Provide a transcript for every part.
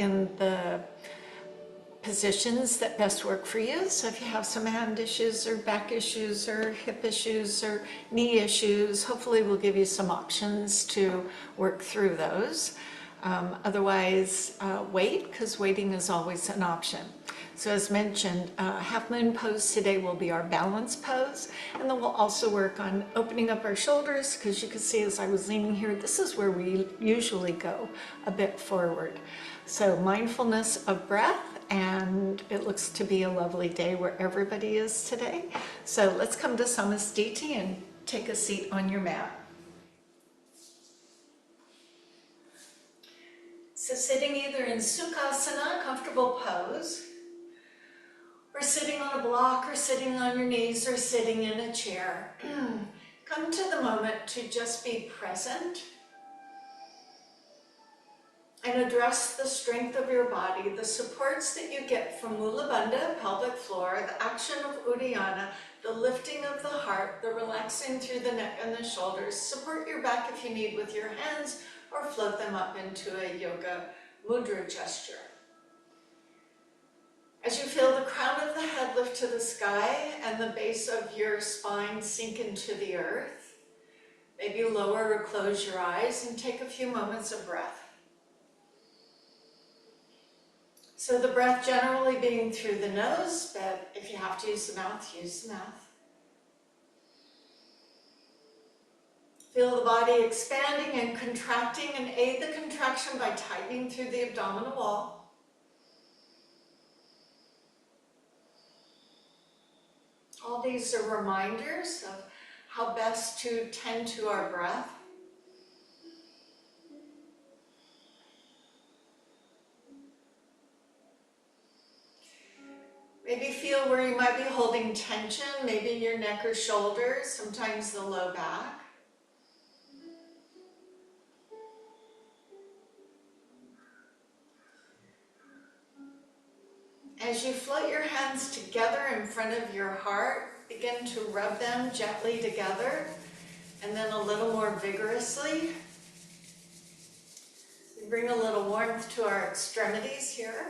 in the positions that best work for you. So if you have some hand issues or back issues or hip issues or knee issues, hopefully we'll give you some options to work through those. Otherwise, wait, because waiting is always an option. So as mentioned, half moon pose today will be our balance pose, and then we'll also work on opening up our shoulders, because you can see as I was leaning here, this is where we usually go a bit forward. So mindfulness of breath, and it looks to be a lovely day where everybody is today. So let's come to Namaste and take a seat on your mat. So sitting either in Sukhasana, comfortable pose, or sitting on a block, or sitting on your knees, or sitting in a chair. Come to the moment to just be present and address the strength of your body, the supports that you get from Mula Bandha, pelvic floor, the action of Uddiyana, the lifting of the heart, the relaxing through the neck and the shoulders. Support your back if you need with your hands, or float them up into a yoga mudra gesture. As you feel the crown of the head lift to the sky and the base of your spine sink into the earth, maybe lower or close your eyes and take a few moments of breath. So the breath generally being through the nose, but if you have to use the mouth, use the mouth. Feel the body expanding and contracting, and aid the contraction by tightening through the abdominal wall. All these are reminders of how best to tend to our breath. Maybe feel where you might be holding tension, maybe in your neck or shoulders, sometimes the low back. As you float your hands together in front of your heart, begin to rub them gently together, and then a little more vigorously. We bring a little warmth to our extremities here.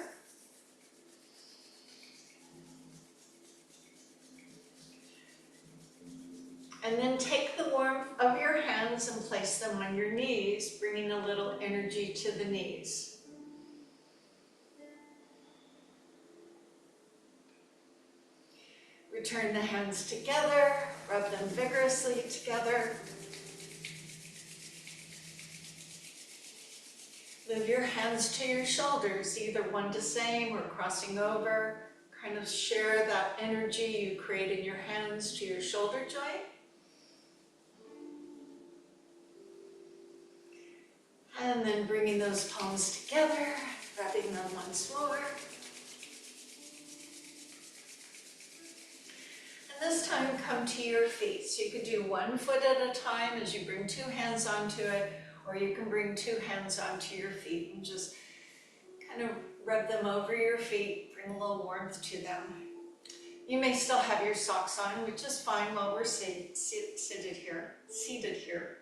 And then take the warmth of your hands and place them on your knees, bringing a little energy to the knees. Return the hands together, rub them vigorously together. Move your hands to your shoulders, either one to same or crossing over. Kind of share that energy you create in your hands to your shoulder joint. And then bringing those palms together, rubbing them once more. This time, come to your feet. So you could do 1 foot at a time as you bring 2 hands onto it, or you can bring 2 hands onto your feet and just kind of rub them over your feet, bring a little warmth to them. You may still have your socks on, which is fine while we're seated here.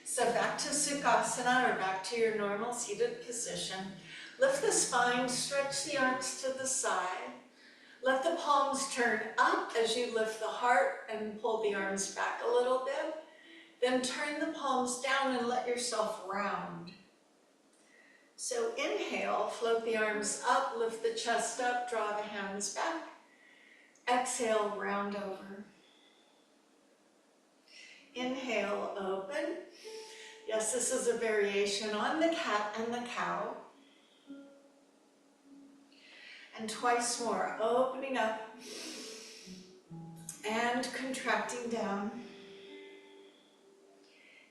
So back to Sukhasana, or back to your normal seated position. Lift the spine, stretch the arms to the side. Let the palms turn up as you lift the heart and pull the arms back a little bit. Then turn the palms down and let yourself round. So inhale, float the arms up, lift the chest up, draw the hands back. Exhale, round over. Inhale, open. Yes, this is a variation on the cat and the cow. And twice more, opening up and contracting down.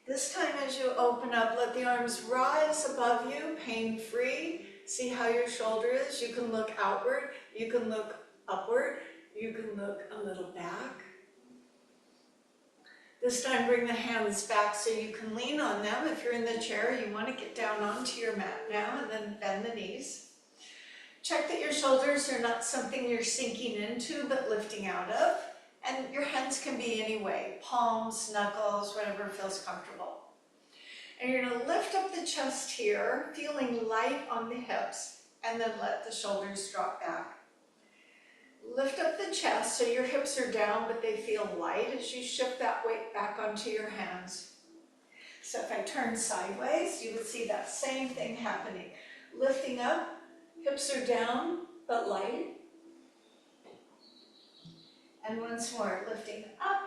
This time as you open up, let the arms rise above you, pain-free. See how your shoulder is. You can look outward, you can look upward, you can look a little back. This time bring the hands back so you can lean on them. If you're in the chair, you want to get down onto your mat now, and then bend the knees. Check that your shoulders are not something you're sinking into, but lifting out of. And your hands can be any way, palms, knuckles, whatever feels comfortable. And you're gonna lift up the chest here, feeling light on the hips, and then let the shoulders drop back. Lift up the chest so your hips are down, but they feel light as you shift that weight back onto your hands. So if I turn sideways, you would see that same thing happening. Lifting up, hips are down, but light. And once more, lifting up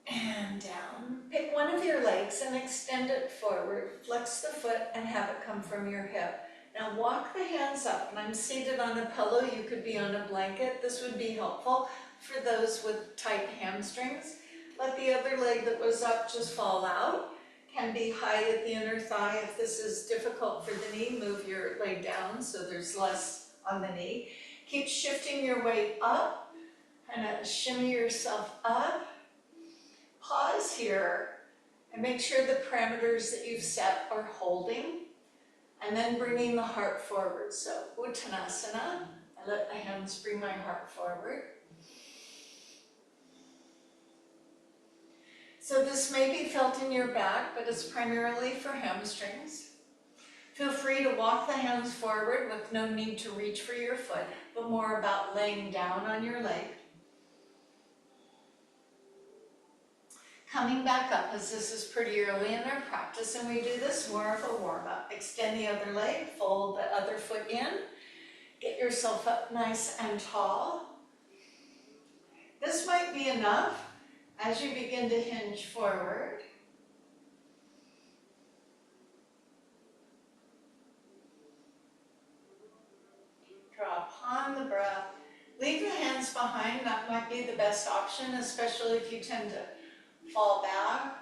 and down. Pick one of your legs and extend it forward. Flex the foot and have it come from your hip. Now walk the hands up, and I'm seated on a pillow. You could be on a blanket. This would be helpful for those with tight hamstrings. Let the other leg that was up just fall out. Can be high at the inner thigh. If this is difficult for the knee, move your leg down so there's less on the knee. Keep shifting your weight up, kind of shimmy yourself up. Pause here and make sure the parameters that you've set are holding, and then bringing the heart forward. So Uttanasana, I let the hands bring my heart forward. So this may be felt in your back, but it's primarily for hamstrings. Feel free to walk the hands forward with no need to reach for your foot, but more about laying down on your leg. Coming back up, as this is pretty early in our practice, and we do this more of a warm-up. Extend the other leg, fold the other foot in, get yourself up nice and tall. This might be enough as you begin to hinge forward. Draw upon the breath. Leave the hands behind. That might be the best option, especially if you tend to fall back.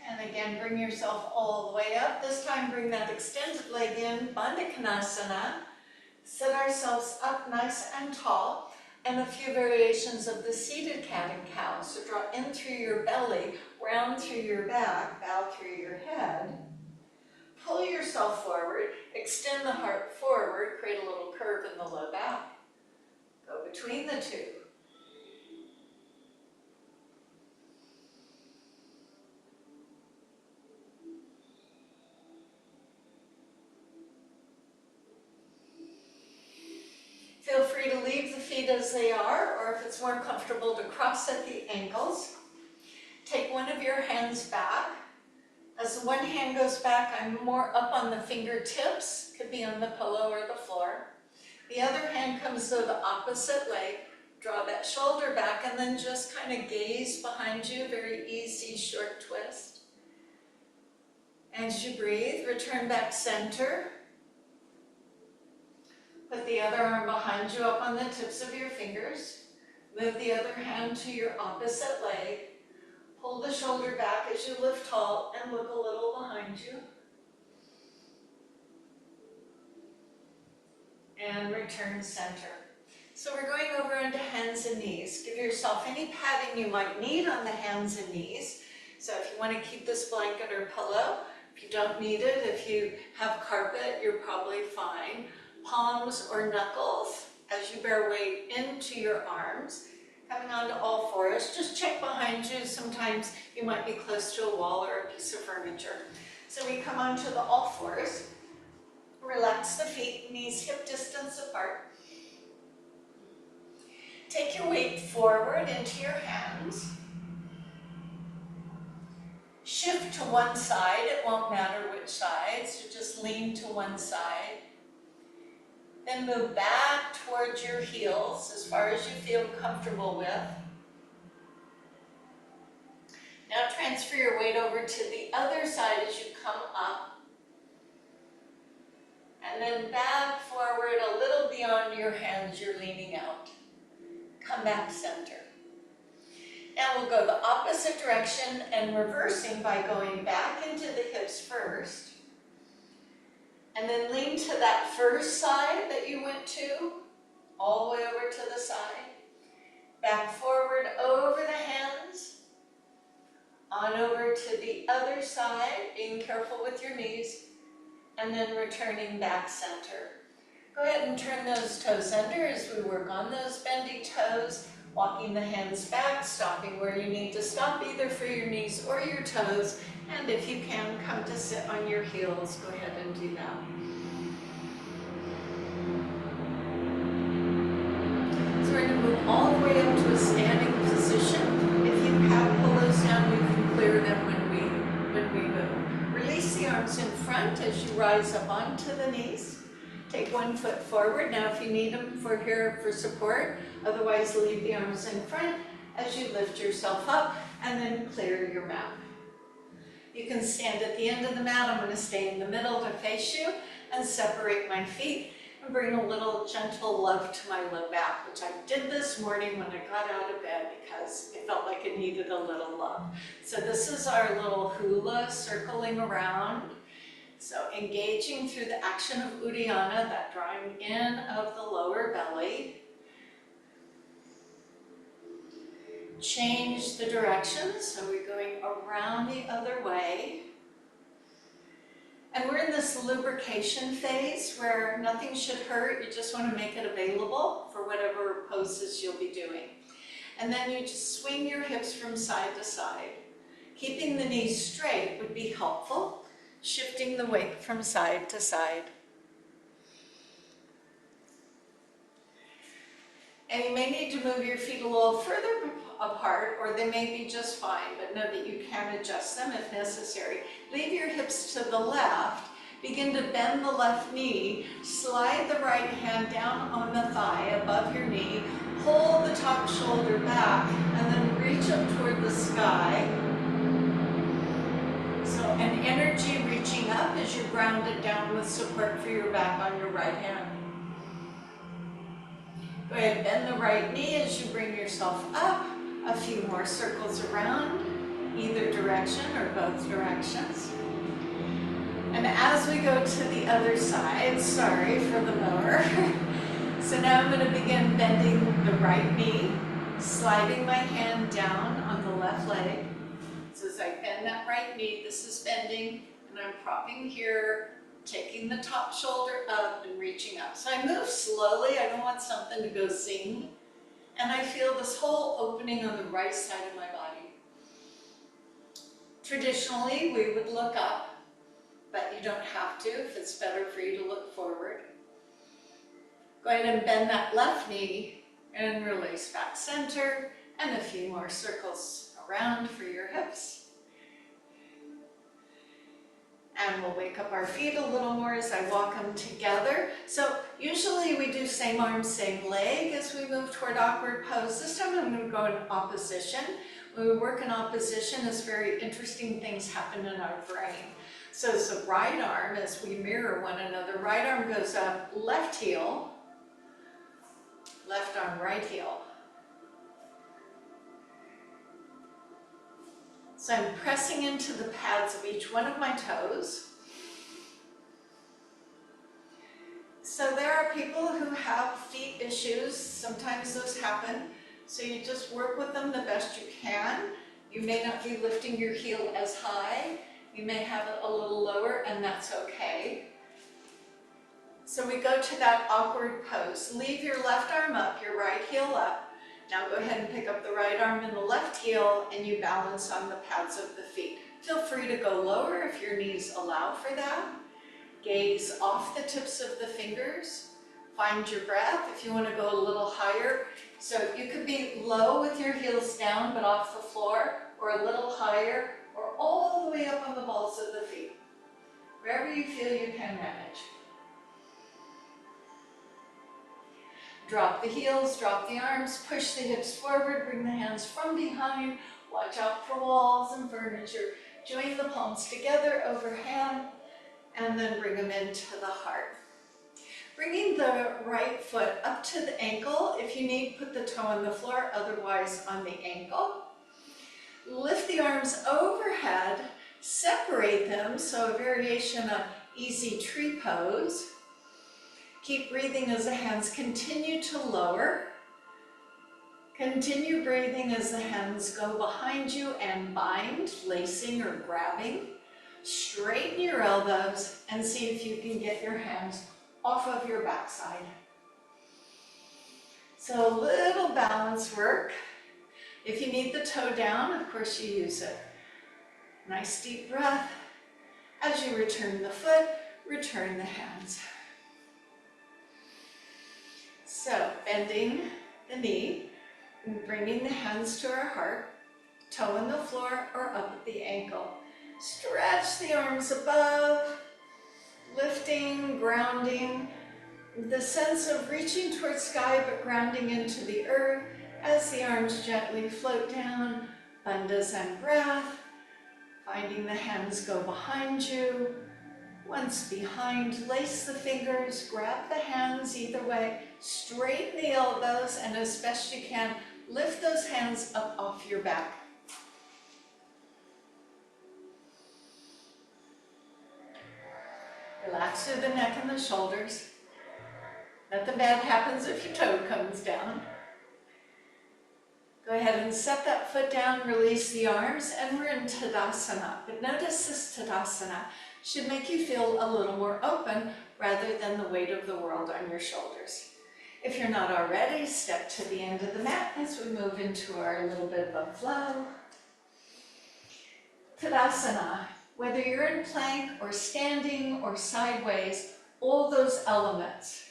And again, bring yourself all the way up. This time, bring that extended leg in, Bandha Konasana. Sit ourselves up nice and tall, and a few variations of the seated cat and cow. So draw in through your belly, round through your back, bow through your head. Pull yourself forward, extend the heart forward, create a little curve in the low back. Go between the two. Feel free to leave the feet as they are, or if it's more comfortable, to cross at the ankles. Take one of your hands back. As one hand goes back, I'm more up on the fingertips, could be on the pillow or the floor. The other hand comes to the opposite leg. Draw that shoulder back and then just kind of gaze behind you, very easy short twist. As you breathe, return back center. Put the other arm behind you up on the tips of your fingers. Move the other hand to your opposite leg. Pull the shoulder back as you lift tall and look a little behind you. And return center. So we're going over into hands and knees. Give yourself any padding you might need on the hands and knees. So if you want to keep this blanket or pillow, if you don't need it, if you have carpet, you're probably fine. Palms or knuckles as you bear weight into your arms. Coming onto all fours, just check behind you. Sometimes you might be close to a wall or a piece of furniture. So we come onto the all fours. Relax the feet, knees hip distance apart. Take your weight forward into your hands. Shift to one side, it won't matter which side, so just lean to one side. Then move back towards your heels as far as you feel comfortable with. Now transfer your weight over to the other side as you come up. And then back forward a little beyond your hands, you're leaning out. Come back center. Now we'll go the opposite direction and reversing by going back into the hips first. And then lean to that first side that you went to, all the way over to the side. Back forward over the hands. On over to the other side, being careful with your knees. And then returning back center. Go ahead and turn those toes under as we work on those bendy toes, walking the hands back, stopping where you need to stop, either for your knees or your toes. And if you can, come to sit on your heels. Go ahead and do that. So we're going to move all the way up to a standing position. If you have pillows down, you can clear them when we move. Release the arms in front as you rise up onto the knees. Take one foot forward. Now if you need them for support, otherwise leave the arms in front as you lift yourself up and then clear your mat. You can stand at the end of the mat. I'm going to stay in the middle to face you and separate my feet and bring a little gentle love to my low back, which I did this morning when I got out of bed because it felt like it needed a little love. So this is our little hula circling around. So engaging through the action of Uddiyana, that drawing in of the lower belly. Change the direction, so we're going around the other way. And we're in this lubrication phase where nothing should hurt. You just want to make it available for whatever poses you'll be doing. And then you just swing your hips from side to side. Keeping the knees straight would be helpful. Shifting the weight from side to side. And you may need to move your feet a little further apart, or they may be just fine, but know that you can adjust them if necessary. Leave your hips to the left. Begin to bend the left knee. Slide the right hand down on the thigh above your knee. Hold the top shoulder back, and then reach up toward the sky. So an energy reaching up as you ground it down with support for your back on your right hand. Go ahead, bend the right knee as you bring yourself up. A few more circles around, either direction or both directions. And as we go to the other side, sorry for the mower. So now I'm going to begin bending the right knee, sliding my hand down on the left leg. So as I bend that right knee, this is bending, and I'm propping here, taking the top shoulder up and reaching up. So I move slowly. I don't want something to go zing. And I feel this whole opening on the right side of my body. Traditionally, we would look up, but you don't have to if it's better for you to look forward. Go ahead and bend that left knee and release back center, and a few more circles around for your hips. And we'll wake up our feet a little more as I walk them together. So usually we do same arm, same leg as we move toward awkward pose. This time I'm going to go in opposition. When we work in opposition, it's very interesting things happen in our brain. So it's the right arm as we mirror one another. Right arm goes up, left heel, left arm, right heel. So I'm pressing into the pads of each one of my toes. So there are people who have feet issues. Sometimes those happen. So you just work with them the best you can. You may not be lifting your heel as high. You may have it a little lower, and that's okay. So we go to that awkward pose. Leave your left arm up, your right heel up. Now go ahead and pick up the right arm and the left heel, and you balance on the pads of the feet. Feel free to go lower if your knees allow for that. Gaze off the tips of the fingers. Find your breath if you want to go a little higher. So you could be low with your heels down but off the floor, or a little higher, or all the way up on the balls of the feet. Wherever you feel you can manage. Drop the heels, drop the arms, push the hips forward, bring the hands from behind, watch out for walls and furniture. Join the palms together overhand, and then bring them into the heart. Bringing the right foot up to the ankle. If you need, put the toe on the floor, otherwise on the ankle. Lift the arms overhead, separate them, so a variation of easy tree pose. Keep breathing as the hands continue to lower. Continue breathing as the hands go behind you and bind, lacing or grabbing. Straighten your elbows and see if you can get your hands off of your backside. So a little balance work. If you need the toe down, of course you use it. Nice deep breath. As you return the foot, return the hands. So bending the knee and bringing the hands to our heart, toe in the floor or up at the ankle. Stretch the arms above, lifting, grounding, the sense of reaching towards sky but grounding into the earth as the arms gently float down. Bandha Zen breath, finding the hands go behind you. Once behind, lace the fingers, grab the hands either way, straighten the elbows, and as best you can, lift those hands up off your back. Relax through the neck and the shoulders. Nothing bad happens if your toe comes down. Go ahead and set that foot down, release the arms, and we're in Tadasana. But notice this Tadasana should make you feel a little more open rather than the weight of the world on your shoulders. If you're not already, step to the end of the mat as we move into our little bit of a flow. Tadasana. Whether you're in plank or standing or sideways, all those elements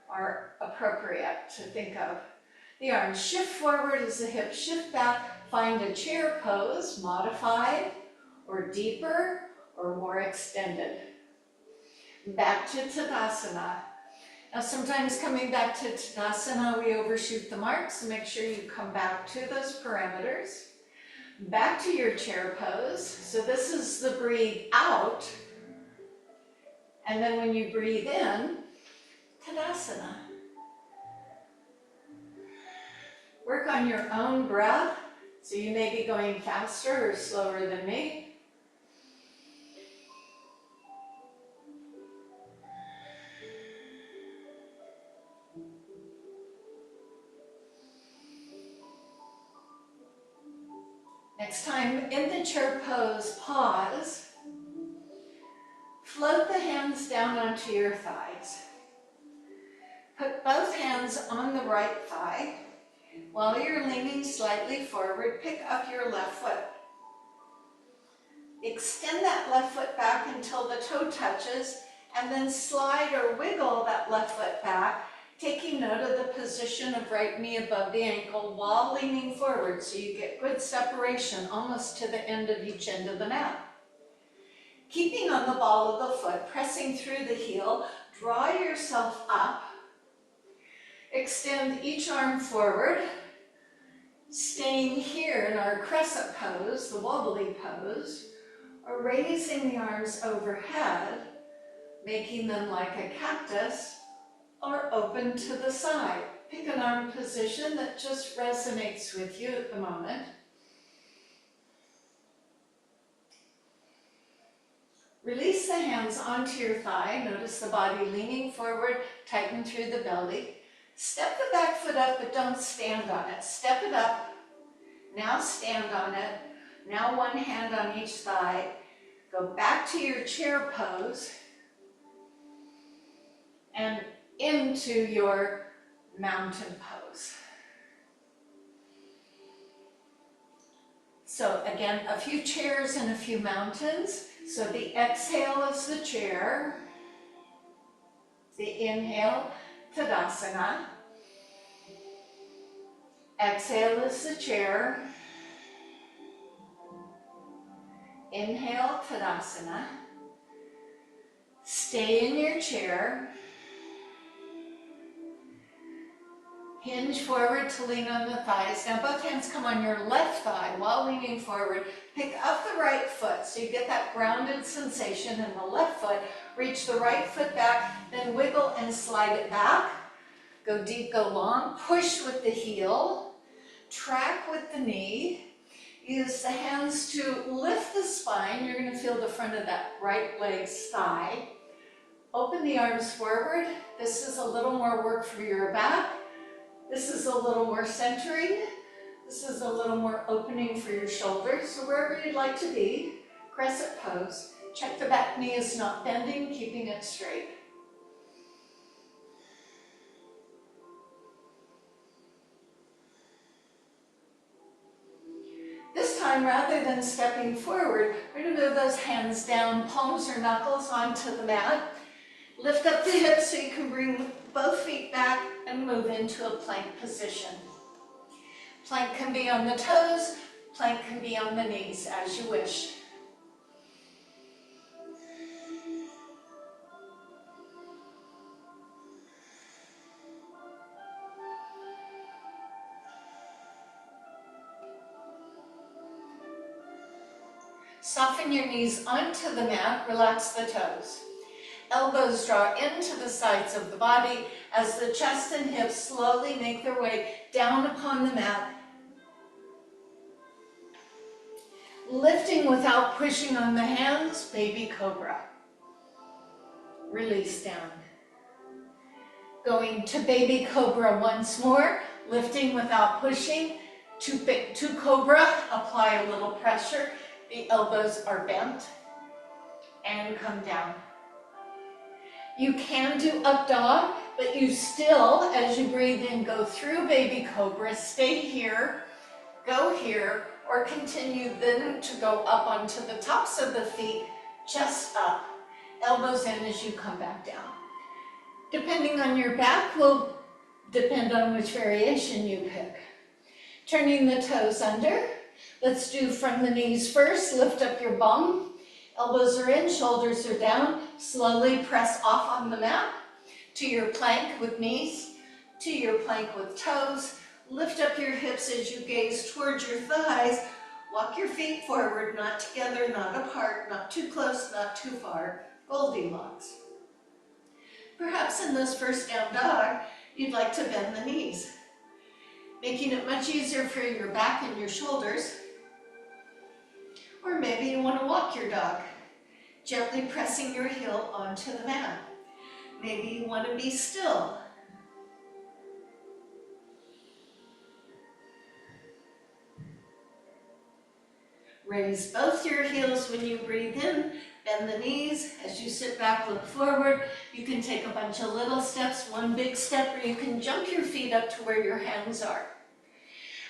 are appropriate to think of. The arms shift forward as the hips shift back. Find a chair pose, modified or deeper or more extended. Back to Tadasana. Now sometimes coming back to Tadasana, we overshoot the mark, so make sure you come back to those parameters. Back to your chair pose. So this is the breathe out. And then when you breathe in, Tadasana. Work on your own breath. So you may be going faster or slower than me. Next time, in the chair pose, pause. Float the hands down onto your thighs. Put both hands on the right thigh. While you're leaning slightly forward, pick up your left foot. Extend that left foot back until the toe touches, and then slide or wiggle that left foot back, taking note of the position of right knee above the ankle while leaning forward, so you get good separation almost to the end of each end of the mat. Keeping on the ball of the foot, pressing through the heel, draw yourself up. Extend each arm forward, staying here in our crescent pose, the wobbly pose, or raising the arms overhead, making them like a cactus, or open to the side. Pick an arm position that just resonates with you at the moment. Release the hands onto your thigh. Notice the body leaning forward, tighten through the belly. Step the back foot up, but don't stand on it. Step it up. Now stand on it. Now one hand on each thigh. Go back to your chair pose and into your mountain pose. So again, a few chairs and a few mountains. So the exhale is the chair. The inhale, Tadasana. Exhale is the chair. Inhale, Tadasana. Stay in your chair. Hinge forward to lean on the thighs. Now both hands come on your left thigh while leaning forward. Pick up the right foot so you get that grounded sensation in the left foot. Reach the right foot back, then wiggle and slide it back. Go deep, go long. Push with the heel. Track with the knee. Use the hands to lift the spine. You're going to feel the front of that right leg's thigh. Open the arms forward. This is a little more work for your back. This is a little more centering. This is a little more opening for your shoulders. So wherever you'd like to be, crescent pose. Check the back knee is not bending, keeping it straight. time, rather than stepping forward, we're going to move those hands down, palms or knuckles onto the mat. Lift up the hips so you can bring both feet back and move into a plank position. Plank can be on the toes, plank can be on the knees, as you wish. Soften your knees onto the mat, relax the toes. Elbows draw into the sides of the body as the chest and hips slowly make their way down upon the mat. Lifting without pushing on the hands, baby cobra. Release down. Going to baby cobra once more, lifting without pushing. To cobra, apply a little pressure. The elbows are bent and come down. You can do up dog, but you still, as you breathe in, go through baby cobra, stay here, go here, or continue then to go up onto the tops of the feet, chest up, elbows in as you come back down. Depending on your back will depend on which variation you pick. Turning the toes under. Let's do from the knees first. Lift up your bum. Elbows are in, shoulders are down. Slowly press off on the mat to your plank with knees, to your plank with toes. Lift up your hips as you gaze towards your thighs. Walk your feet forward, not together, not apart, not too close, not too far. Goldilocks. Perhaps in this first down dog, you'd like to bend the knees, making it much easier for your back and your shoulders. Or maybe you want to walk your dog, gently pressing your heel onto the mat. Maybe you want to be still. Raise both your heels when you breathe in, bend the knees. As you sit back, look forward. You can take a bunch of little steps, one big step, or you can jump your feet up to where your hands are.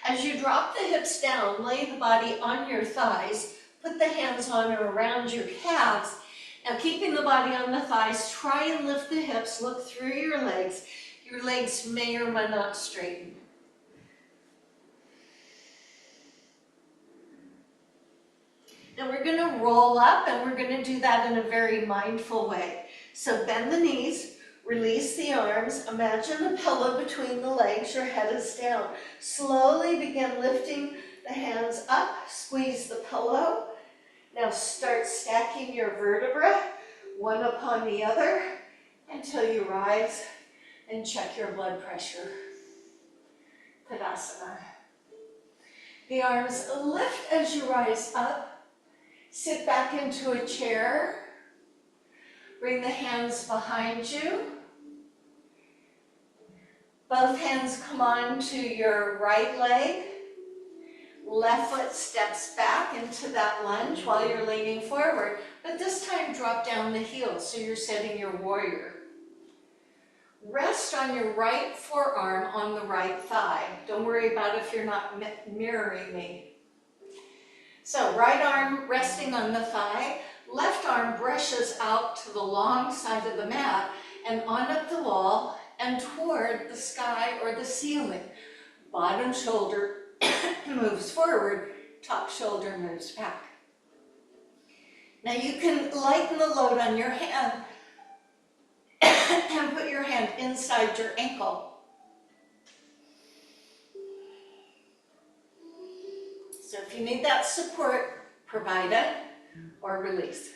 As you drop the hips down, lay the body on your thighs, put the hands on or around your calves. Now keeping the body on the thighs, try and lift the hips, look through your legs. Your legs may or may not straighten. Now we're going to roll up, and we're going to do that in a very mindful way. So bend the knees, release the arms, imagine a pillow between the legs, your head is down. Slowly begin lifting the hands up, squeeze the pillow. Now start stacking your vertebrae, one upon the other, until you rise and check your blood pressure. Tadasana. The arms lift as you rise up. Sit back into a chair. Bring the hands behind you. Both hands come on to your right leg. Left foot steps back into that lunge while you're leaning forward, but this time drop down the heels so you're setting your warrior. Rest on your right forearm on the right thigh. Don't worry about if you're not mirroring me. So right arm resting on the thigh, left arm brushes out to the long side of the mat and on up the wall and toward the sky or the ceiling. Bottom shoulder moves forward, top shoulder moves back. Now you can lighten the load on your hand and put your hand inside your ankle. So if you need that support, provide it or release.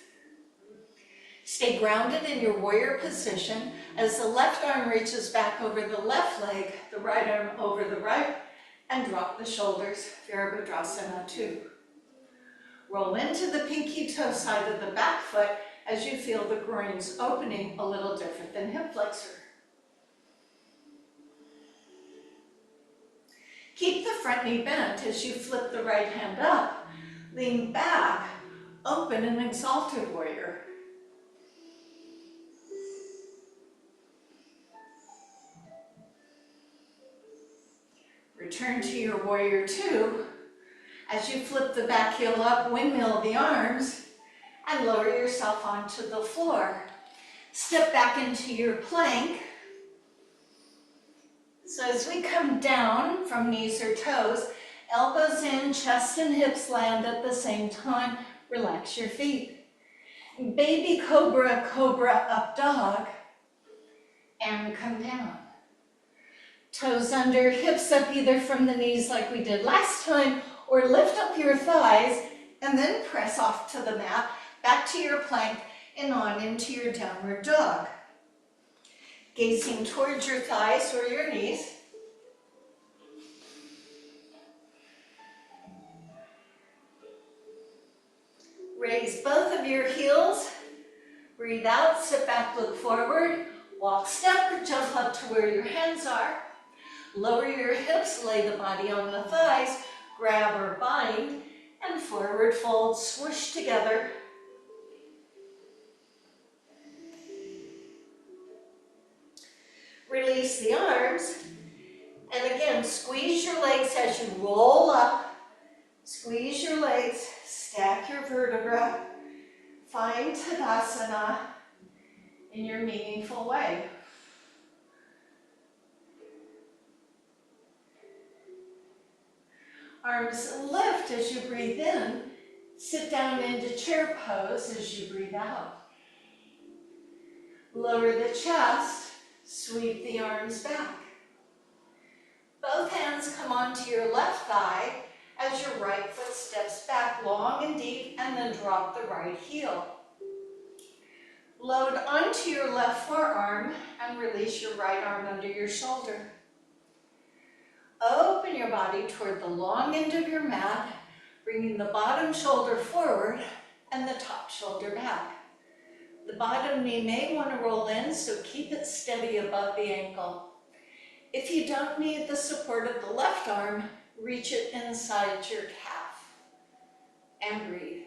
Stay grounded in your warrior position as the left arm reaches back over the left leg, the right arm over the right, and drop the shoulders, Virabhadrasana 2. Roll into the pinky toe side of the back foot as you feel the groins opening a little different than hip flexor. Keep the front knee bent as you flip the right hand up. Lean back, open an exalted warrior. Return to your warrior 2. As you flip the back heel up, windmill the arms and lower yourself onto the floor. Step back into your plank. So as we come down from knees or toes, elbows in, chest and hips land at the same time. Relax your feet. Baby cobra, cobra, up dog, and come down. Toes under, hips up either from the knees like we did last time, or lift up your thighs and then press off to the mat, back to your plank and on into your downward dog. Gazing towards your thighs or your knees. Raise both of your heels. Breathe out, sit back, look forward. Walk, step, or jump up to where your hands are. Lower your hips, lay the body on the thighs, grab or bind, and forward fold, swoosh together. Release the arms, and again, squeeze your legs as you roll up. Squeeze your legs, stack your vertebra, find Tadasana in your meaningful way. Arms lift as you breathe in. Sit down into chair pose as you breathe out. Lower the chest, sweep the arms back. Both hands come onto your left thigh as your right foot steps back long and deep, and then drop the right heel. Load onto your left forearm and release your right arm under your shoulder. Open your body toward the long end of your mat, bringing the bottom shoulder forward and the top shoulder back. The bottom knee may want to roll in, so keep it steady above the ankle. If you don't need the support of the left arm, reach it inside your calf and breathe.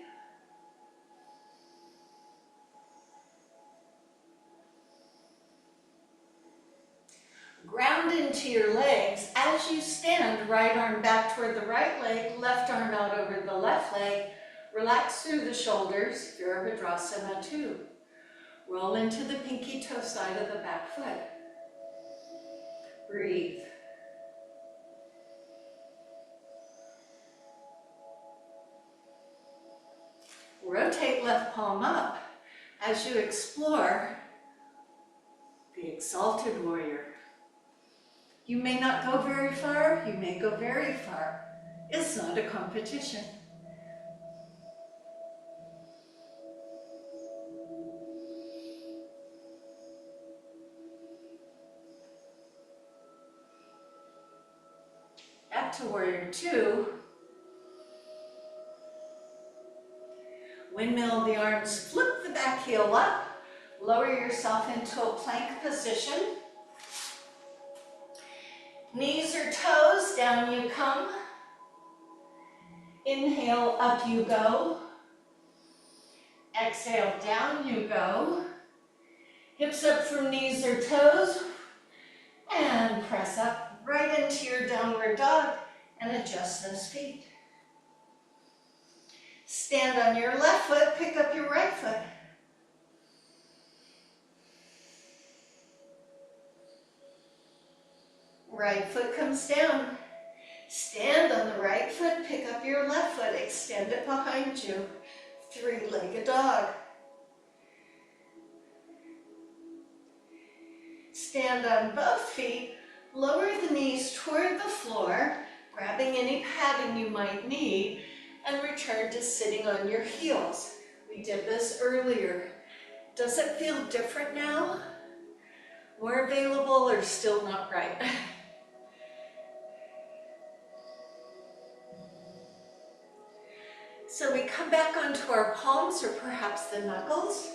Ground into your legs. As you stand, right arm back toward the right leg, left arm out over the left leg. Relax through the shoulders, Virabhadrasana 2. Roll into the pinky toe side of the back foot. Breathe. Rotate left palm up as you explore the exalted warrior. You may not go very far, you may go very far. It's not a competition. Back to warrior 2. Windmill the arms, flip the back heel up, lower yourself into a plank position. Knees or toes, down you come. Inhale, up you go. Exhale, down you go. Hips up from knees or toes. And press up right into your downward dog and adjust those feet. Stand on your left foot, pick up your right foot. Right foot comes down. Stand on the right foot, pick up your left foot, extend it behind you. Three-legged dog. Stand on both feet, lower the knees toward the floor, grabbing any padding you might need, and return to sitting on your heels. We did this earlier. Does it feel different now? More available or still not right? So we come back onto our palms or perhaps the knuckles.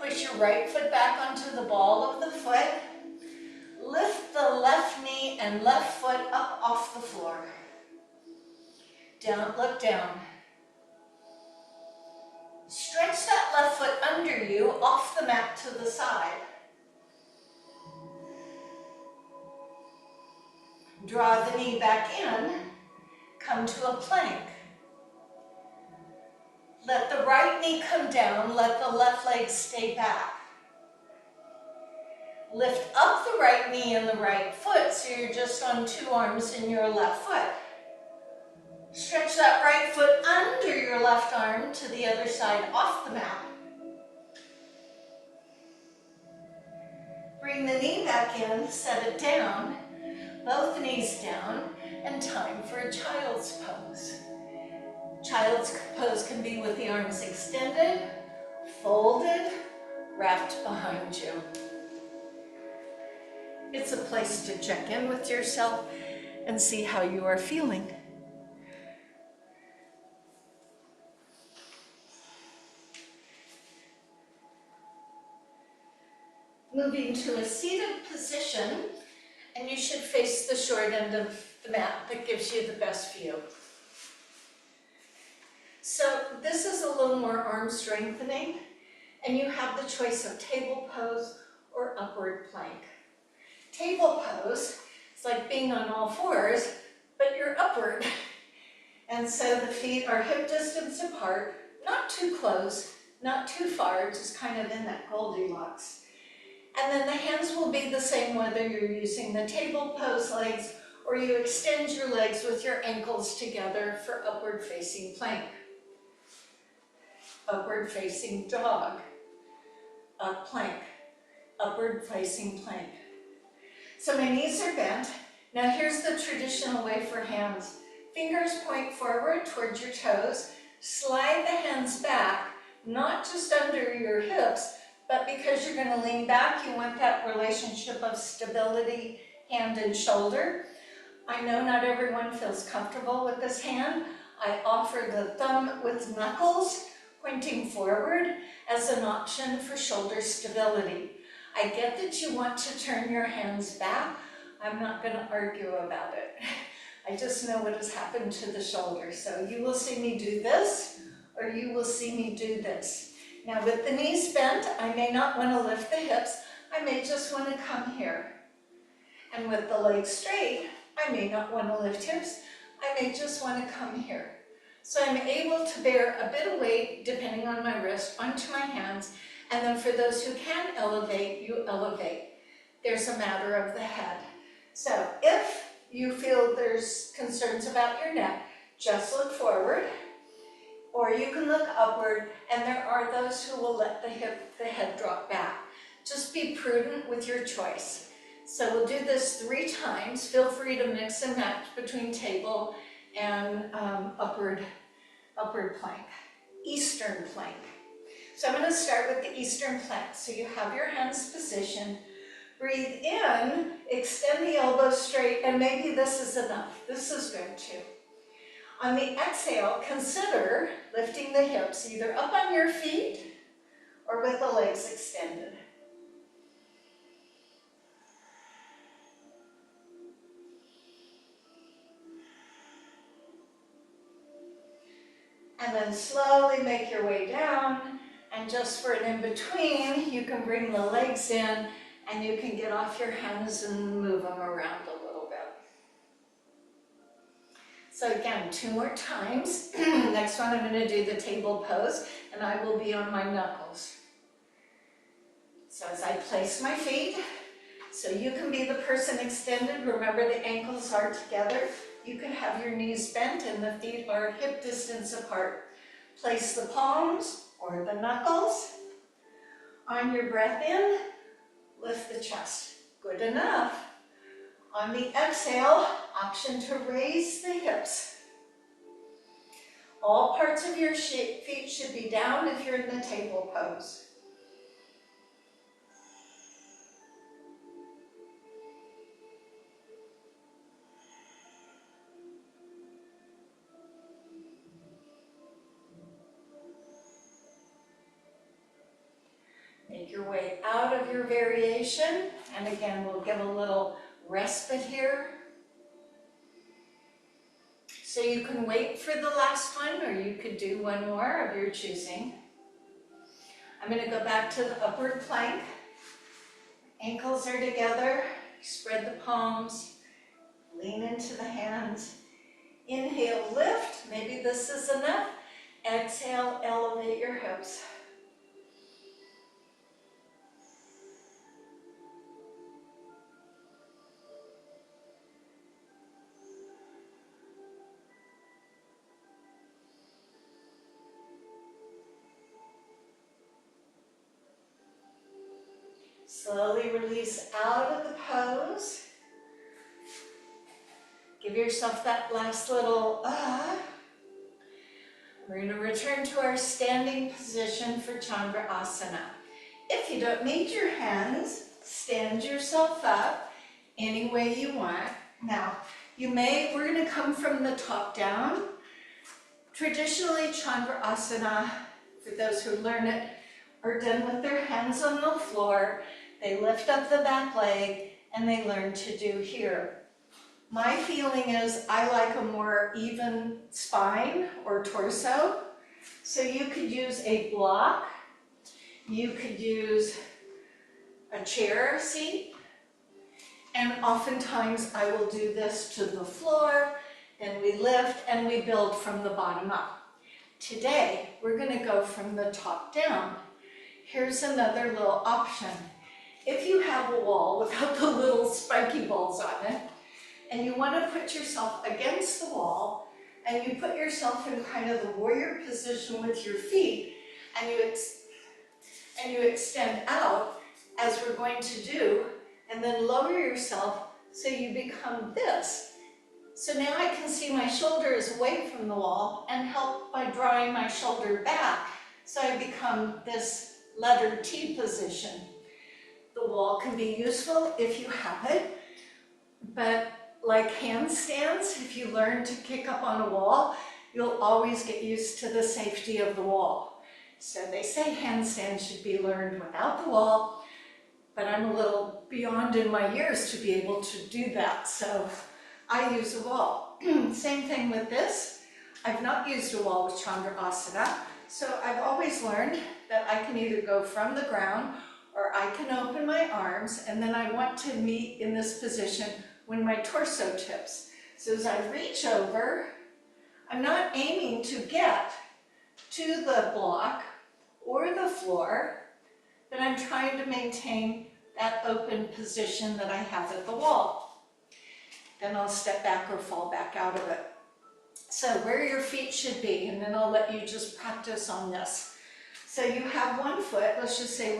Push your right foot back onto the ball of the foot. Lift the left knee and left foot up off the floor. Down, look down. Stretch that left foot under you, off the mat to the side. Draw the knee back in, come to a plank. Let the right knee come down, let the left leg stay back. Lift up the right knee and the right foot so you're just on two arms in your left foot. Stretch that right foot under your left arm to the other side off the mat. Bring the knee back in, set it down, both knees down, and time for a child's pose. Child's pose can be with the arms extended, folded, wrapped behind you. It's a place to check in with yourself and see how you are feeling. Moving to a seated position, and you should face the short end of the mat that gives you the best view. So this is a little more arm strengthening, and you have the choice of table pose or upward plank. Table pose is like being on all fours, but you're upward. And so the feet are hip distance apart, not too close, not too far, just kind of in that Goldilocks. And then the hands will be the same whether you're using the table pose legs or you extend your legs with your ankles together for upward facing plank. Upward facing dog, up plank, upward facing plank. So my knees are bent. Now here's the traditional way for hands. Fingers point forward towards your toes. Slide the hands back, not just under your hips, but because you're going to lean back, you want that relationship of stability, hand and shoulder. I know not everyone feels comfortable with this hand. I offer the thumb with knuckles pointing forward as an option for shoulder stability. I get that you want to turn your hands back. I'm not going to argue about it. I just know what has happened to the shoulder. So you will see me do this, or you will see me do this. Now with the knees bent, I may not want to lift the hips. I may just want to come here. And with the legs straight, I may not want to lift hips. I may just want to come here. So I'm able to bear a bit of weight, depending on my wrist, onto my hands. And then for those who can elevate, you elevate. There's a matter of the head. So if you feel there's concerns about your neck, just look forward, or you can look upward, and there are those who will let the head drop back. Just be prudent with your choice. So we'll do this 3 times. Feel free to mix and match between table and upward plank, Eastern plank. So I'm going to start with the Eastern plank. So you have your hands positioned. Breathe in, extend the elbows straight, and maybe this is enough. This is good too. On the exhale, consider lifting the hips either up on your feet or with the legs extended. And then slowly make your way down, and just for an in-between, you can bring the legs in and you can get off your hands and move them around a little bit. So again, 2 more times. Next one I'm going to do the table pose, and I will be on my knuckles. So as I place my feet, so you can be the person extended. Remember, the ankles are together. You can have your knees bent and the feet are hip distance apart. Place the palms or the knuckles. On your breath in, lift the chest. Good enough. On the exhale, option to raise the hips. All parts of your feet should be down if you're in the table pose. Make your way out of your variation, and again, we'll give a little respite here. So you can wait for the last one, or you could do one more of your choosing. I'm going to go back to the upward plank. Ankles are together. Spread the palms. Lean into the hands. Inhale, lift. Maybe this is enough. Exhale, elevate your hips. Slowly release out of the pose. Give yourself that last little We're going to return to our standing position for Chandrasana. If you don't need your hands, stand yourself up any way you want. Now, we're going to come from the top down. Traditionally, Chandrasana, for those who learn it, are done with their hands on the floor. They lift up the back leg and they learn to do here. My feeling is I like a more even spine or torso. So you could use a block. You could use a chair seat. And oftentimes I will do this to the floor, then we lift and we build from the bottom up. Today, we're going to go from the top down. Here's another little option. If you have a wall without the little spiky balls on it, and you want to put yourself against the wall, and you put yourself in kind of the warrior position with your feet, and you extend out, as we're going to do, and then lower yourself so you become this. So now I can see my shoulders away from the wall and help by drawing my shoulder back, so I become this letter T position. The wall can be useful if you have it, but like handstands, if you learn to kick up on a wall, you'll always get used to the safety of the wall. So they say handstands should be learned without the wall, but I'm a little beyond in my years to be able to do that, so I use a wall. Same thing with this. I've not used a wall with Chandrasana, so I've always learned that I can either go from the ground or I can open my arms, and then I want to meet in this position when my torso tips. So as I reach over, I'm not aiming to get to the block or the floor, but I'm trying to maintain that open position that I have at the wall. Then I'll step back or fall back out of it. So where your feet should be, and then I'll let you just practice on this. So you have one foot, let's just say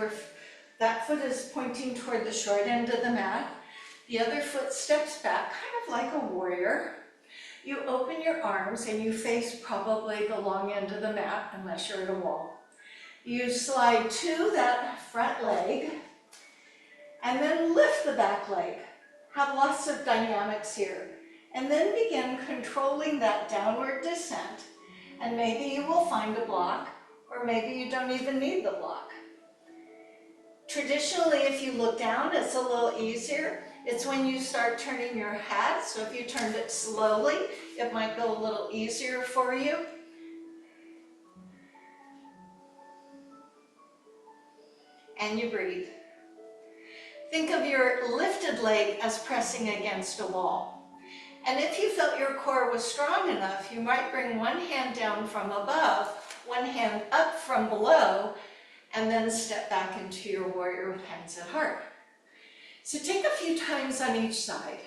that foot is pointing toward the short end of the mat. The other foot steps back, kind of like a warrior. You open your arms and you face probably the long end of the mat, unless you're at a wall. You slide to that front leg, and then lift the back leg. Have lots of dynamics here. And then begin controlling that downward descent. And maybe you will find a block, or maybe you don't even need the block. Traditionally, if you look down, it's a little easier. It's when you start turning your head. So if you turned it slowly, it might go a little easier for you. And you breathe. Think of your lifted leg as pressing against a wall. And if you felt your core was strong enough, you might bring one hand down from above, one hand up from below, and then step back into your warrior with hands at heart. So take a few times on each side.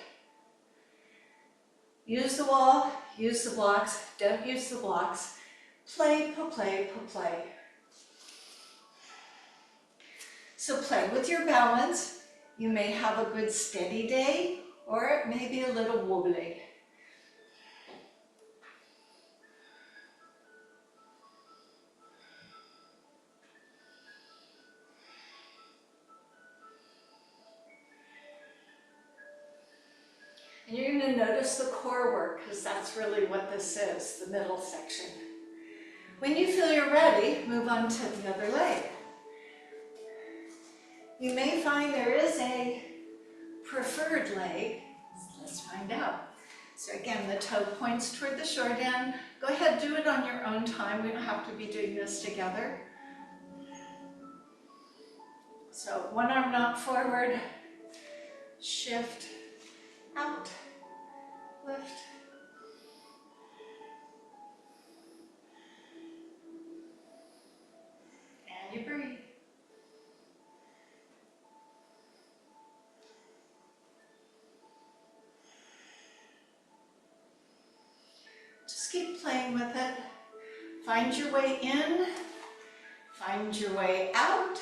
Use the wall, use the blocks, don't use the blocks. Play, play, play. So play with your balance. You may have a good steady day, or it may be a little wobbly. And you're going to notice the core work, because that's really what this is, the middle section. When you feel you're ready, move on to the other leg. You may find there is a preferred leg. Let's find out. So again, the toe points toward the short end. Go ahead, do it on your own time. We don't have to be doing this together. So one arm knock forward, shift, out, lift. And you breathe. Just keep playing with it. Find your way in, find your way out.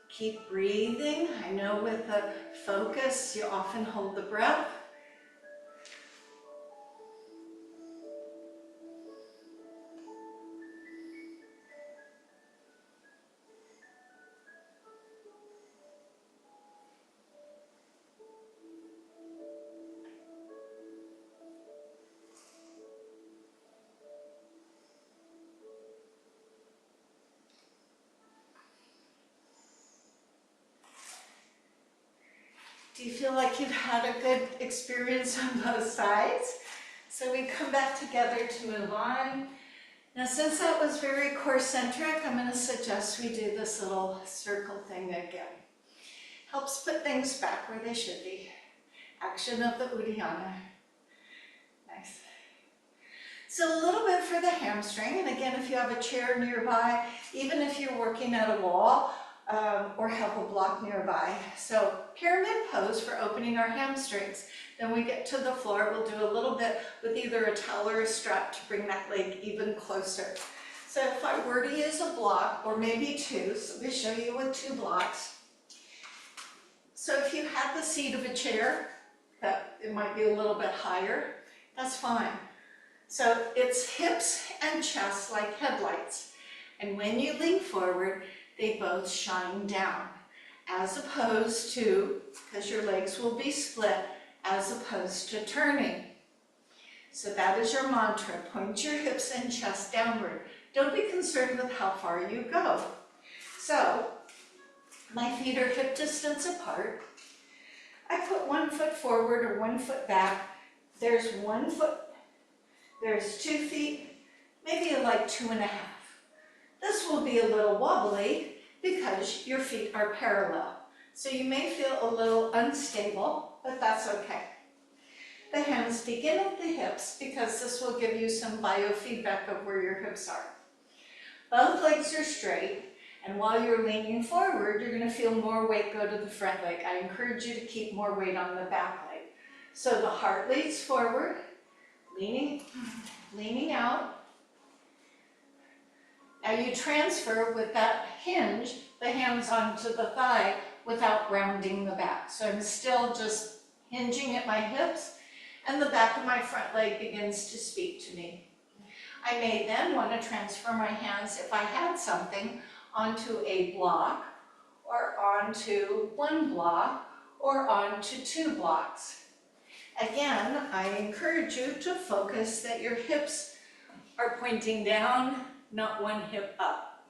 Keep breathing. I know with the focus, you often hold the breath. Do you feel like you've had a good experience on both sides? So we come back together to move on. Now, since that was very core-centric, I'm going to suggest we do this little circle thing again. Helps put things back where they should be. Action of the Uddiyana. Nice. So a little bit for the hamstring, and again, if you have a chair nearby, even if you're working at a wall, or have a block nearby. So pyramid pose for opening our hamstrings. Then we get to the floor, we'll do a little bit with either a towel or a strap to bring that leg even closer. So if I were to use a block, or maybe two, so let me show you with 2 blocks. So if you had the seat of a chair, that it might be a little bit higher, that's fine. So it's hips and chest like headlights. And when you lean forward, they both shine down, as opposed to, because your legs will be split, as opposed to turning. So that is your mantra. Point your hips and chest downward. Don't be concerned with how far you go. So my feet are hip distance apart. I put 1 foot forward or 1 foot back. There's 1 foot, there's 2 feet, maybe like 2.5. This will be a little wobbly because your feet are parallel. So you may feel a little unstable, but that's okay. The hands begin at the hips because this will give you some biofeedback of where your hips are. Both legs are straight, and while you're leaning forward, you're going to feel more weight go to the front leg. I encourage you to keep more weight on the back leg. So the heart leads forward, leaning out. Now you transfer with that hinge the hands onto the thigh without rounding the back. So I'm still just hinging at my hips, and the back of my front leg begins to speak to me. I may then want to transfer my hands, if I had something, onto a block, or onto 1 block, or onto 2 blocks. Again, I encourage you to focus that your hips are pointing down, not 1 hip up.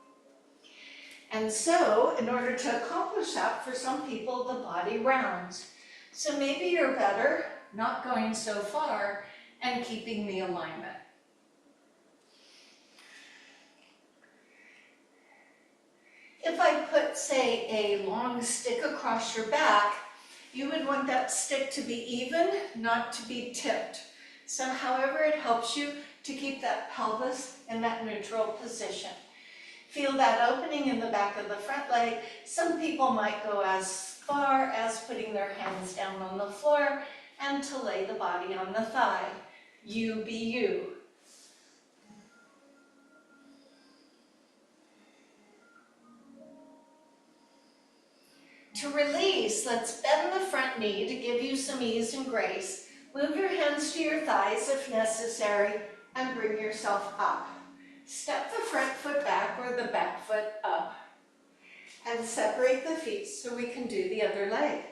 And so, in order to accomplish that, for some people, the body rounds. So maybe you're better not going so far and keeping the alignment. If I put, say, a long stick across your back, you would want that stick to be even, not to be tipped. So however it helps you to keep that pelvis in that neutral position. Feel that opening in the back of the front leg. Some people might go as far as putting their hands down on the floor and to lay the body on the thigh. You be you. To release, let's bend the front knee to give you some ease and grace. Move your hands to your thighs if necessary and bring yourself up. Step the front foot back or the back foot up. And separate the feet so we can do the other leg.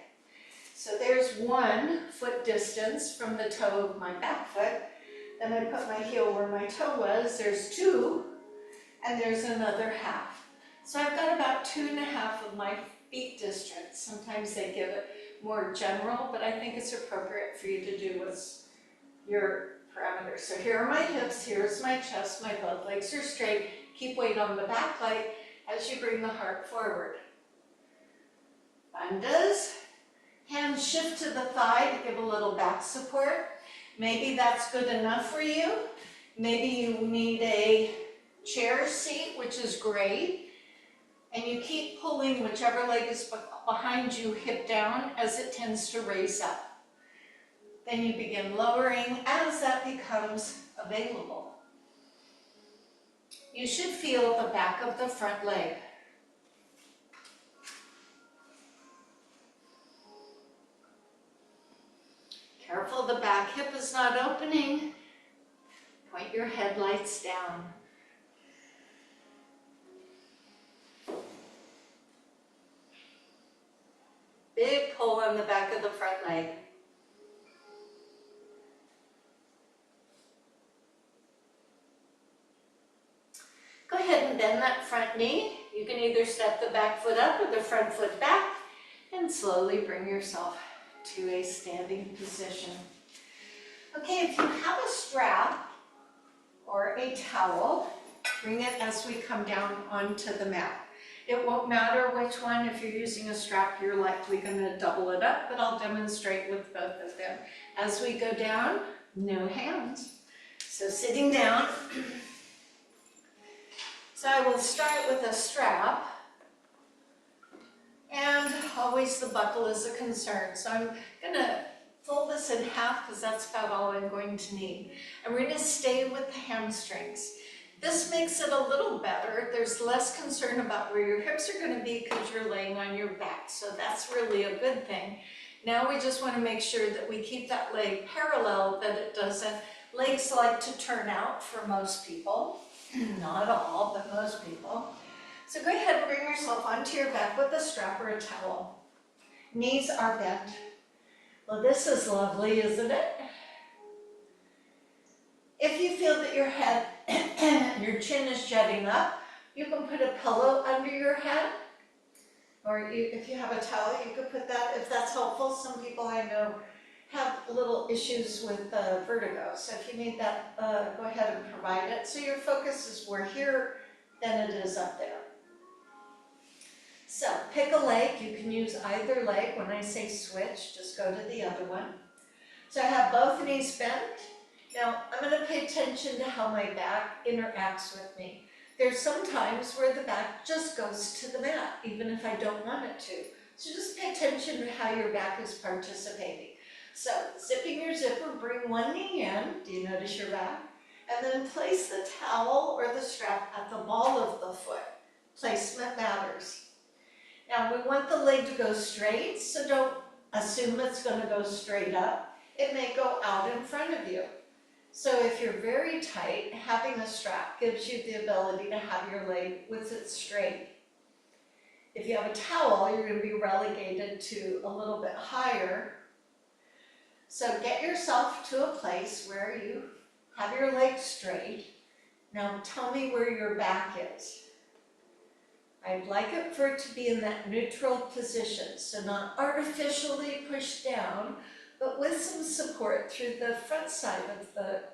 So there's 1 foot distance from the toe of my back foot. Then I put my heel where my toe was. There's 2, and there's another half. So I've got about 2.5 of my feet distance. Sometimes they give it more general, but I think it's appropriate for you to do what's your parameters. So here are my hips, here's my chest, my both legs are straight. Keep weight on the back leg as you bring the heart forward. Bandhas. Hands shift to the thigh to give a little back support. Maybe that's good enough for you. Maybe you need a chair seat, which is great. And you keep pulling whichever leg is behind you, hip down, as it tends to raise up. Then you begin lowering as that becomes available. You should feel the back of the front leg. Careful the back hip is not opening. Point your headlights down. Big pull on the back of the front leg. Go ahead and bend that front knee. You can either step the back foot up or the front foot back and slowly bring yourself to a standing position. Okay, if you have a strap or a towel, bring it as we come down onto the mat. It won't matter which one. If you're using a strap, you're likely going to double it up, but I'll demonstrate with both of them. As we go down, no hands. So sitting down, so I will start with a strap, and always the buckle is a concern. So I'm going to fold this in half because that's about all I'm going to need. And we're going to stay with the hamstrings. This makes it a little better. There's less concern about where your hips are going to be because you're laying on your back. So that's really a good thing. Now we just want to make sure that we keep that leg parallel, that it doesn't. Legs like to turn out for most people. Not all, but most people. So go ahead and bring yourself onto your back with a strap or a towel. Knees are bent. Well, this is lovely, isn't it? If you feel that your head, your chin is jutting up, you can put a pillow under your head. Or if you have a towel, you could put that, if that's helpful. Some people I know have little issues with vertigo. So if you need that, go ahead and provide it. So your focus is more here than it is up there. So pick a leg. You can use either leg. When I say switch, just go to the other one. So I have both knees bent. Now I'm going to pay attention to how my back interacts with me. There's some times where the back just goes to the mat, even if I don't want it to. So just pay attention to how your back is participating. So zipping your zipper, bring one knee in. Do you notice your back? And then place the towel or the strap at the ball of the foot. Placement matters. Now we want the leg to go straight, so don't assume it's going to go straight up. It may go out in front of you. So if you're very tight, having a strap gives you the ability to have your leg with it straight. If you have a towel, you're going to be relegated to a little bit higher. So get yourself to a place where you have your leg straight. Now tell me where your back is. I'd like it for it to be in that neutral position, so not artificially pushed down, but with some support through the front side of the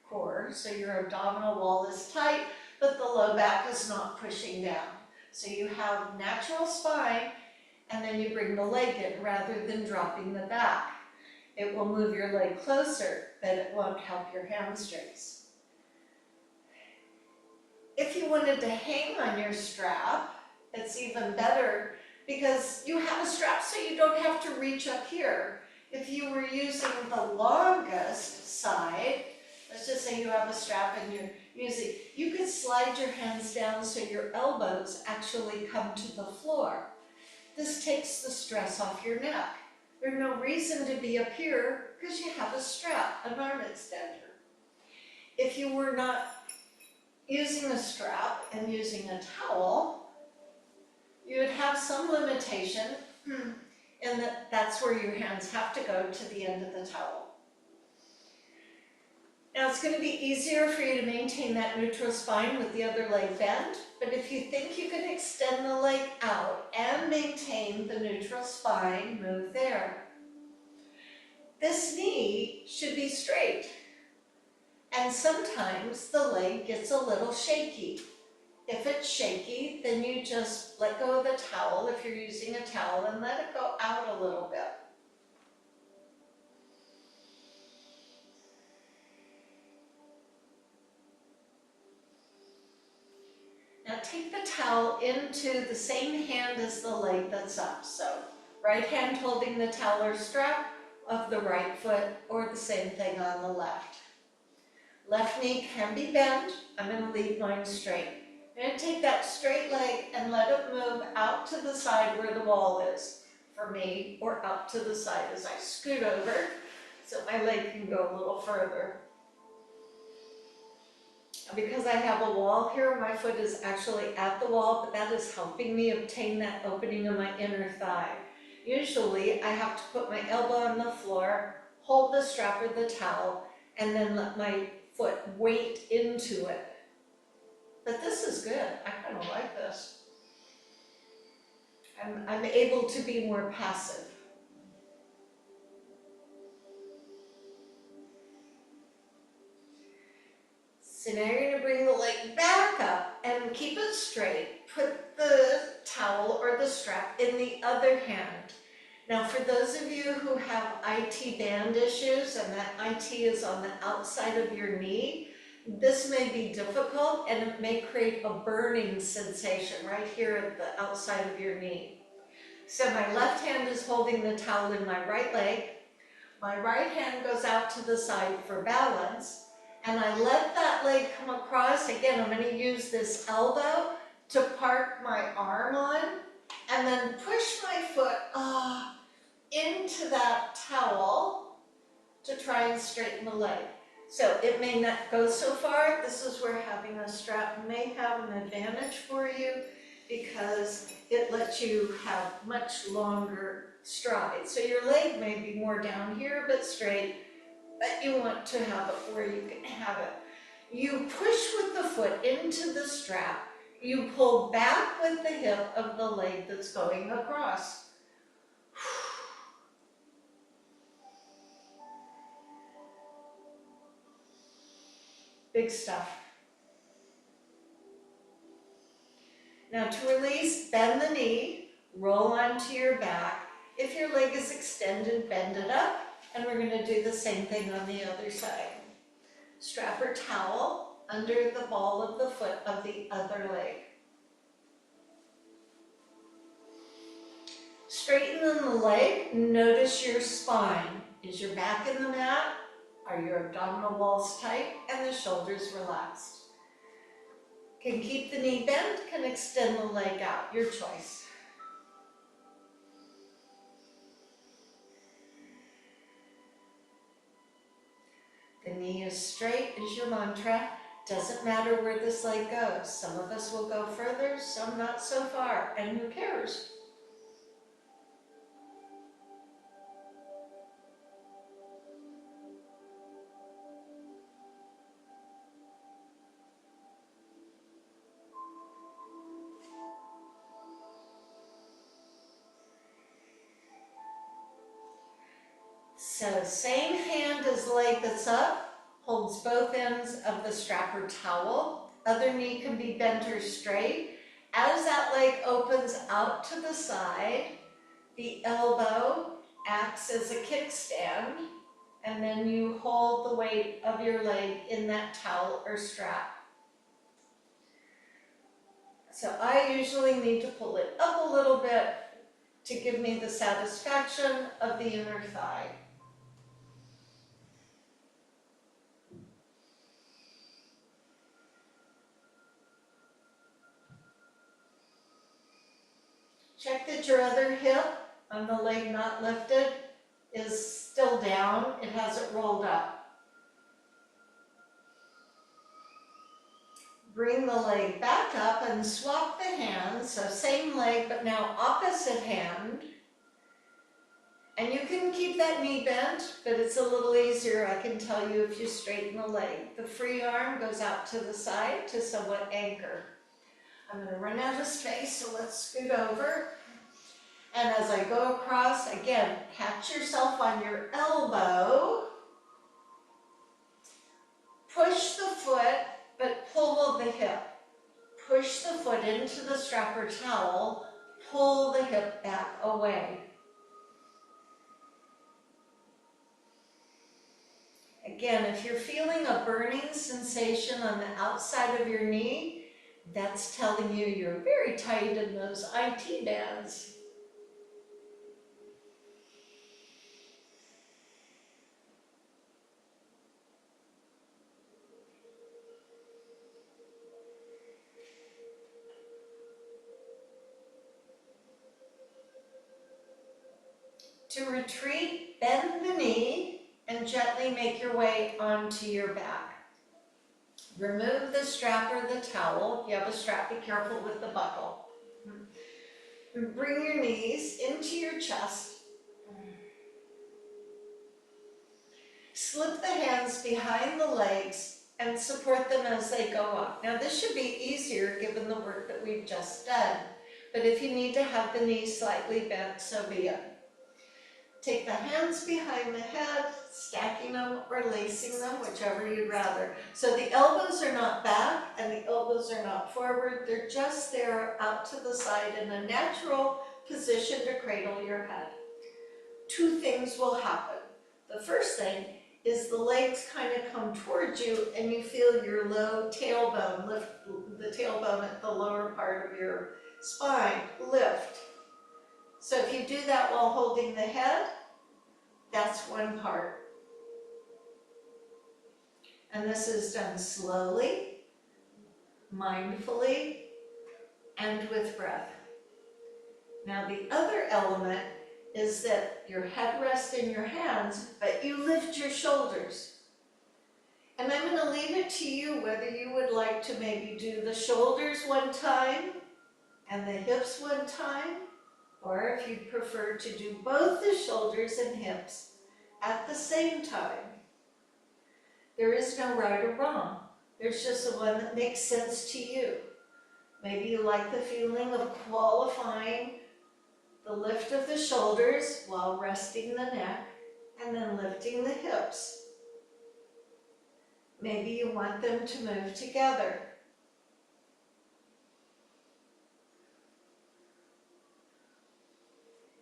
core. So your abdominal wall is tight, but the low back is not pushing down. So you have natural spine, and then you bring the leg in rather than dropping the back. It will move your leg closer, but it won't help your hamstrings. If you wanted to hang on your strap, it's even better because you have a strap so you don't have to reach up here. If you were using the longest side, let's just say you have a strap and you're using, you could slide your hands down so your elbows actually come to the floor. This takes the stress off your neck. There's no reason to be up here because you have a strap, an arm extender. If you were not using a strap and using a towel, you would have some limitation, and that's where your hands have to go to the end of the towel. Now it's going to be easier for you to maintain that neutral spine with the other leg bent, but if you think you can extend the leg out and maintain the neutral spine, move there. This knee should be straight. And sometimes the leg gets a little shaky. If it's shaky, then you just let go of the towel if you're using a towel and let it go out a little bit. Now take the towel into the same hand as the leg that's up. So right hand holding the towel or strap of the right foot, or the same thing on the left. Left knee can be bent. I'm going to leave mine straight. I'm going to take that straight leg and let it move out to the side where the wall is for me, or out to the side as I scoot over so my leg can go a little further. Because I have a wall here, my foot is actually at the wall, but that is helping me obtain that opening of my inner thigh. Usually I have to put my elbow on the floor, hold the strap or the towel, and then let my foot weight into it. But this is good. I kind of like this. I'm able to be more passive. So now you're going to bring the leg back up and keep it straight. Put the towel or the strap in the other hand. Now for those of you who have IT band issues, and that IT is on the outside of your knee, this may be difficult and it may create a burning sensation right here at the outside of your knee. So my left hand is holding the towel in my right leg. My right hand goes out to the side for balance. And I let that leg come across. Again, I'm going to use this elbow to park my arm on, and then push my foot into that towel to try and straighten the leg. So it may not go so far. This is where having a strap may have an advantage for you, because it lets you have much longer strides. So your leg may be more down here, but straight, but you want to have it where you can have it. You push with the foot into the strap. You pull back with the hip of the leg that's going across. Big stuff. Now to release, bend the knee, roll onto your back. If your leg is extended, bend it up, and we're going to do the same thing on the other side. Strap or towel under the ball of the foot of the other leg. Straighten the leg, notice your spine. Is your back in the mat? Are your abdominal walls tight and the shoulders relaxed? Can keep the knee bent, can extend the leg out, your choice. The knee is straight is your mantra. Doesn't matter where this leg goes. Some of us will go further, some not so far, and who cares? So same hand as leg that's up, holds both ends of the strap or towel. Other knee can be bent or straight. As that leg opens out to the side, the elbow acts as a kickstand, and then you hold the weight of your leg in that towel or strap. So I usually need to pull it up a little bit to give me the satisfaction of the inner thigh. Check that your other hip on the leg not lifted is still down. It hasn't rolled up. Bring the leg back up and swap the hands. So same leg, but now opposite hand. And you can keep that knee bent, but it's a little easier, I can tell you, if you straighten the leg. The free arm goes out to the side to somewhat anchor. I'm going to run out of space, so let's scoot over. And as I go across, again, catch yourself on your elbow. Push the foot, but pull the hip. Push the foot into the strap or towel, pull the hip back away. Again, if you're feeling a burning sensation on the outside of your knee, that's telling you you're very tight in those IT bands. To retreat, bend the knee and gently make your way onto your back. Remove the strap or the towel. If you have a strap, be careful with the buckle. And bring your knees into your chest. Slip the hands behind the legs and support them as they go up. Now this should be easier given the work that we've just done, but if you need to have the knees slightly bent, so be it. Take the hands behind the head, stacking them or lacing them, whichever you'd rather. So the elbows are not back and the elbows are not forward. They're just there out to the side in a natural position to cradle your head. Two things will happen. The first thing is the legs kind of come towards you and you feel your low tailbone, lift the tailbone at the lower part of your spine, lift. So if you do that while holding the head, that's one part. And this is done slowly, mindfully, and with breath. Now the other element is that your head rests in your hands, but you lift your shoulders. And I'm going to leave it to you whether you would like to maybe do the shoulders one time and the hips one time, or if you'd prefer to do both the shoulders and hips at the same time. There is no right or wrong. There's just the one that makes sense to you. Maybe you like the feeling of qualifying the lift of the shoulders while resting the neck and then lifting the hips. Maybe you want them to move together.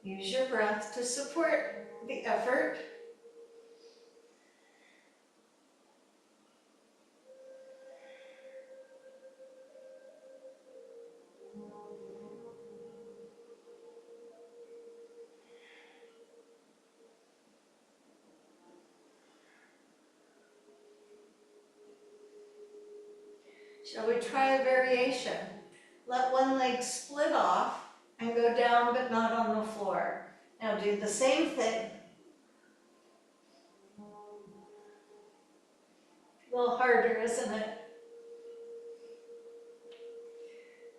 Use your breath to support the effort. Shall we try a variation? Let one leg split off and go down but not on the floor. Now do the same thing. A little harder, isn't it?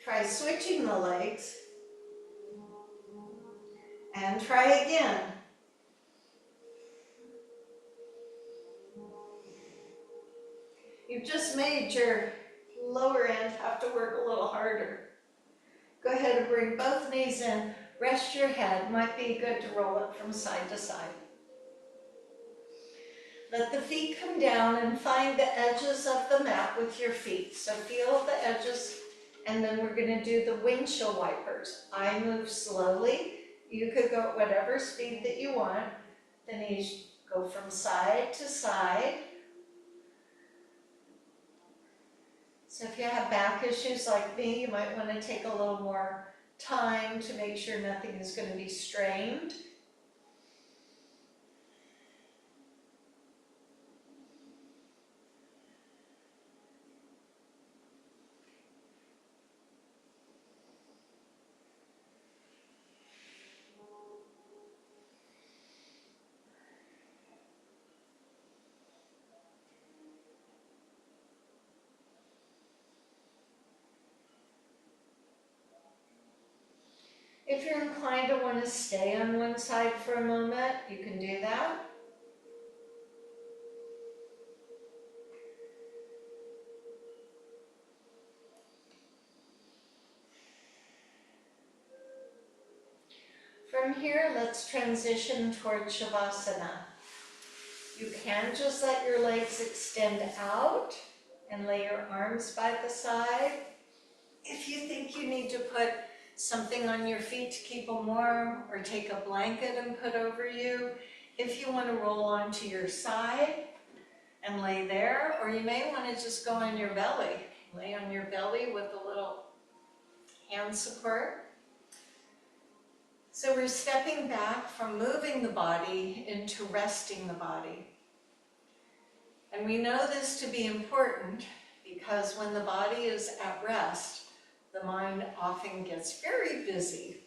Try switching the legs. And try again. You've just made your lower end have to work a little harder. Go ahead and bring both knees in. Rest your head. Might be good to roll it from side to side. Let the feet come down and find the edges of the mat with your feet. So feel the edges, and then we're going to do the windshield wipers. I move slowly. You could go at whatever speed that you want. The knees go from side to side. So if you have back issues like me, you might want to take a little more time to make sure nothing is going to be strained. If you're inclined to want to stay on one side for a moment, you can do that. From here, let's transition toward Shavasana. You can just let your legs extend out and lay your arms by the side. If you think you need to put something on your feet to keep them warm, or take a blanket and put over you, if you want to roll onto your side and lay there, or you may want to just go on your belly. Lay on your belly with a little hand support. So we're stepping back from moving the body into resting the body. And we know this to be important because when the body is at rest, the mind often gets very busy.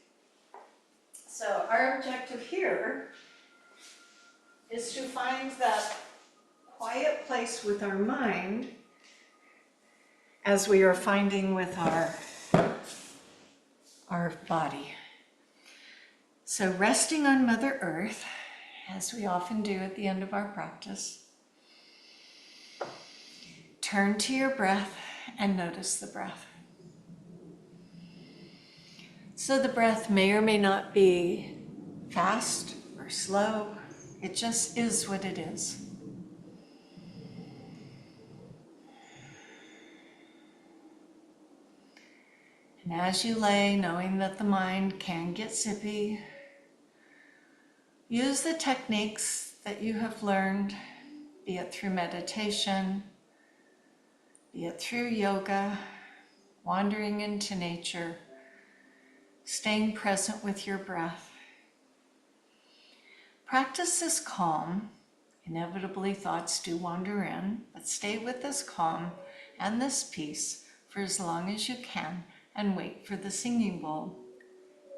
So our objective here is to find that quiet place with our mind, as we are finding with our body. So resting on Mother Earth, as we often do at the end of our practice, turn to your breath and notice the breath. So the breath may or may not be fast or slow. It just is what it is. And as you lay, knowing that the mind can get zippy, use the techniques that you have learned, be it through meditation, be it through yoga, wandering into nature, staying present with your breath. Practice this calm. Inevitably, thoughts do wander in, but stay with this calm and this peace for as long as you can, and wait for the singing bowl.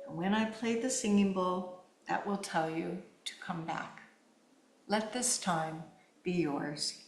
And when I play the singing bowl, that will tell you to come back. Let this time be yours.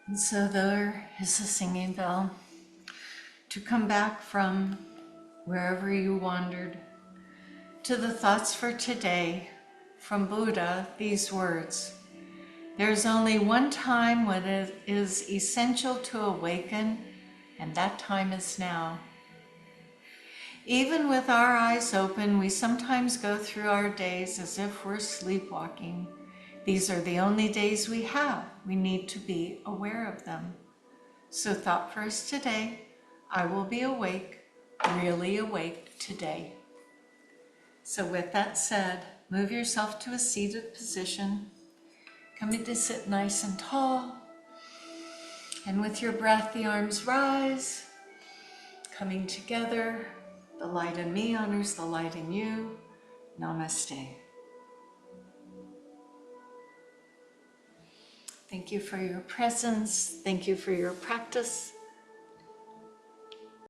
And so there is a singing bell to come back from wherever you wandered to the thoughts for today. From Buddha, these words: there's only one time when it is essential to awaken and that time is now. Even with our eyes open, we sometimes go through our days as if we're sleepwalking. These are the only days we have. We need to be aware of them. So thought first today, I will be awake, really awake today. So with that said, move yourself to a seated position. Coming to sit nice and tall. And with your breath, the arms rise, coming together. The light in me honors the light in you. Namaste. Thank you for your presence. Thank you for your practice.